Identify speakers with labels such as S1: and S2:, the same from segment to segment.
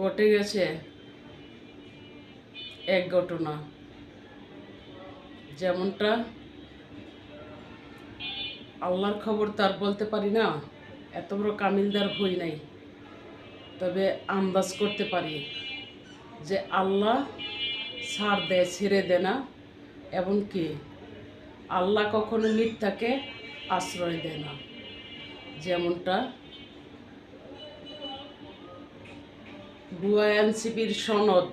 S1: ঘটে গেছে এক ঘটনা, যেমনটা আল্লাহর খবর তার বলতে পারি না, এত বড় কামিলদার হই নাই, তবে আন্দাজ করতে পারি যে আল্লাহ ছাড় দেয়, ছেড়ে দেয় না, এমনকি আল্লাহ কখনো মিথ্যাকে আশ্রয় দেয় না। যেমনটা ভুয়া এনসিপির সনদ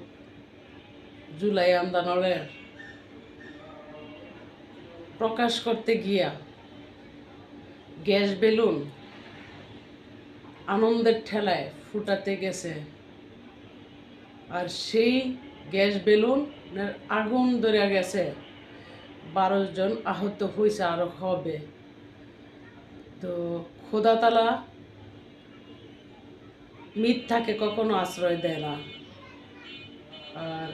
S1: জুলাই আন্দোলনের প্রকাশ করতে গিয়া গ্যাস বেলুন আনন্দের ঠেলায় ফুটাতে গেছে, আর সেই গ্যাস বেলুনের আগুন ধরে গেছে, 12 জন আহত হয়েছে, আরো হবে। তো খোদা তাআলা মিথ্যাকে কখনো আশ্রয় দেয় না, আর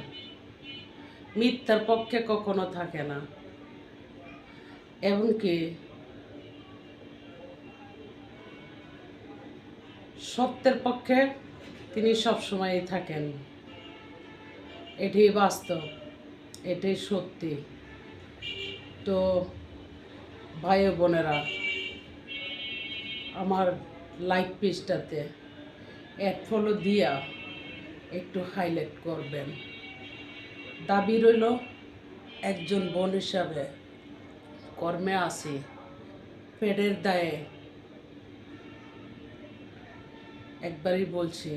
S1: মিথ্যার পক্ষে কখনো থাকে না, এমনকি সত্যের পক্ষে তিনি সবসময়ই থাকেন। এটাই বাস্তব, এটাই সত্যি। তো ভাই ও বোনেরা, আমার লাইক পেজটাতে এক ফলো দিয়া একটু হাইলাইট করবেন। দাবি রইল, একজন বোন হিসাবে কর্মে আছি, পেটের দায়ে একবারই বলছি,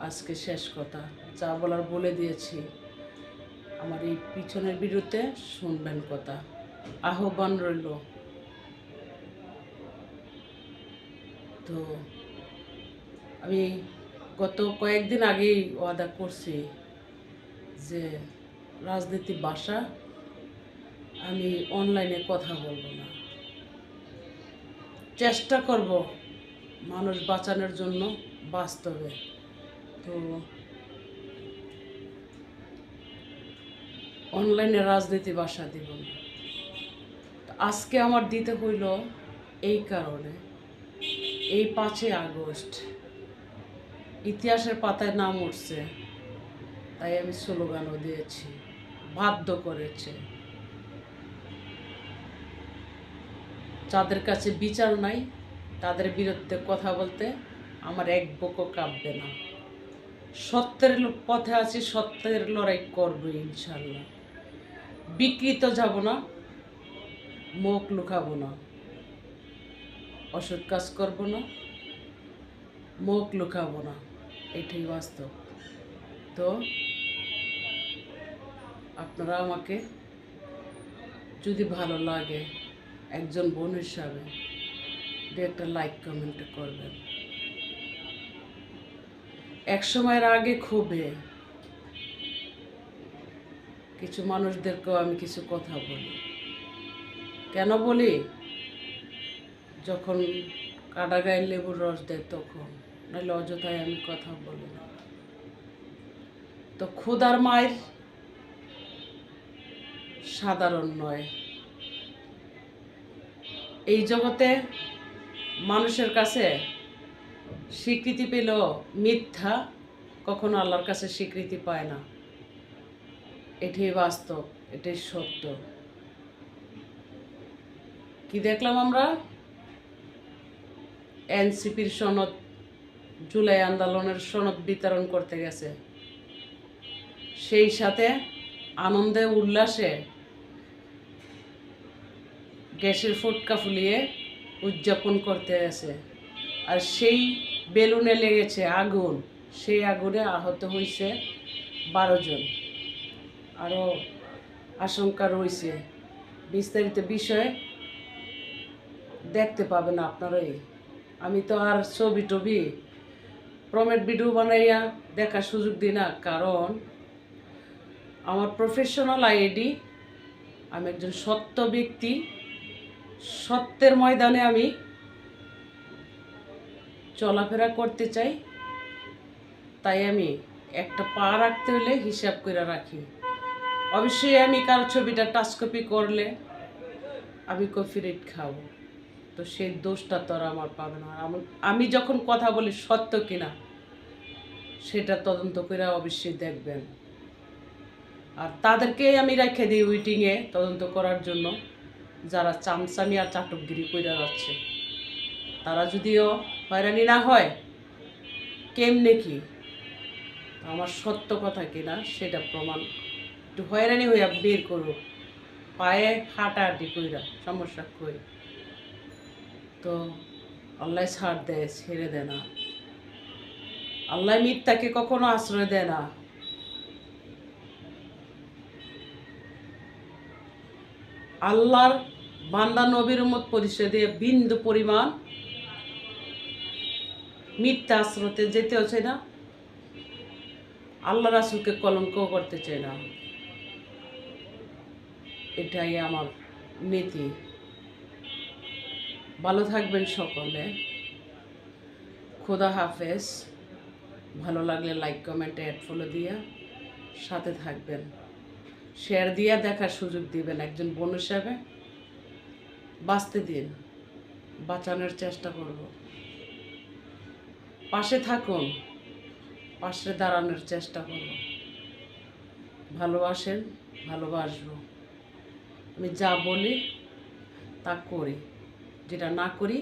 S1: আজকে শেষ কথা, যা বলার বলে দিয়েছি। আমার এই পিছনের বিরুদ্ধে শুনবেন কথা, আহ্বান রইল। তো আমি গত কয়েকদিন আগেই ওয়াদা করছি যে রাজনীতি ভাষা আমি অনলাইনে কথা বলবো না, চেষ্টা করব মানুষ বাঁচানোর জন্য বাস্তবে। তো অনলাইনে রাজনীতি ভাষা দিব না। আজকে আমার দিতে হইল এই কারণে, এই 5ই আগস্ট ইতিহাসের পাতায় নাম উঠছে, তাই আমি স্লোগানও দিয়েছি, বাধ্য করেছে। যাদের কাছে বিচার নাই তাদের বিরুদ্ধে কথা বলতে আমার এক বকও কাঁপবে না। সত্যের পথে আছি, সত্যের লড়াই করবো ইনশাল্লাহ। বিকৃত যাব না, মুখ লুকাবো না, অসৎ কাজ করব না, মুখ লুকাবো না, এটাই বাস্তব। তো আপনারা আমাকে যদি ভালো লাগে একজন বোন হিসাবে একটা লাইক কমেন্ট করবেন। এক সময়ের আগে খুবই কিছু মানুষদেরকেও আমি কিছু কথা বলি। কেন বলি? যখন কাটা গায়ে লেবুর রস দেয় তখন, নাহলে অযথায় আমি কথা বলি না। তো ক্ষুধার মায়ের সাধারণ নয়। এই জগতে মানুষের কাছে স্বীকৃতি পেল মিথ্যা কখনো আল্লাহর কাছে স্বীকৃতি পায় না। এটাই বাস্তব, এটাই সত্য। কি দেখলাম আমরা? এনসিপির সনদ, জুলাই আন্দোলনের সনদ বিতরণ করতে গেছে, সেই সাথে আনন্দে উল্লাসে গ্যাসের ফুটকা ফুলিয়ে উদযাপন করতে গেছে, আর সেই বেলুনে লেগেছে আগুন, সেই আগুনে আহত হয়েছে 12 জন, আরও আশঙ্কা রয়েছে। বিস্তারিত বিষয় দেখতে পাবেন আপনারাই। আমি তো আর ছবি টবি প্রমেট ভিডিও বানাইয়া দেখার সুযোগ দিই না, কারণ আমার প্রফেশনাল আইডি, আমি একজন সত্য ব্যক্তি, সত্যের ময়দানে আমি চলাফেরা করতে চাই। তাই আমি একটা পা রাখতে হলে হিসাব করে রাখি। অবশ্যই আমি কারো ছবিটা টাচ কপি করলে আমি কপিরাইট খাবো, তো সেই দোষটা তো আর আমার পাবে না। আমি যখন কথা বলি সত্য কিনা সেটা তদন্ত করে অবশ্যই দেখবেন। আর তাদেরকে আমি রেখে দিই উইটিংয়ে তদন্ত করার জন্য, যারা চামচামি আর চাটকগিরি করে যাচ্ছে। তারা যদিও হয়রানি না হয়, কেমনে কি আমার সত্য কথা কিনা সেটা প্রমাণ একটু হয়রানি হইয়া বের করুক, পায়ে হাঁটাহাঁটি কইরা সমস্যা কই। তো আল্লাহ ছাড় দেয়, ছেড়ে দেয় না। আল্লাহ মিথ্যাকে কখনো আশ্রয় দেয় না। আল্লাহর বান্দা নবীর উম্মত পরিচয় দিয়ে বিন্দু পরিমাণ মিথ্যা আশ্রয়তে যেতে হচ্ছে না, আল্লাহ রাসূলকে কলঙ্ক করতে চায় না। এটাই আমার নীতি। ভালো থাকবেন সকলে। খোদা হাফেজ। ভালো লাগলে লাইক কমেন্ট অ্যাড ফলো দিয়া সাথে থাকবেন, শেয়ার দিয়া দেখার সুযোগ দিবেন। একজন বোন হিসাবে বাঁচতে দিন, বাঁচানোর চেষ্টা করব। পাশে থাকুন, পাশে দাঁড়ানোর চেষ্টা করব। ভালোবাসেন, ভালোবাসবো। আমি যা বলি তা করি, যেটা না করি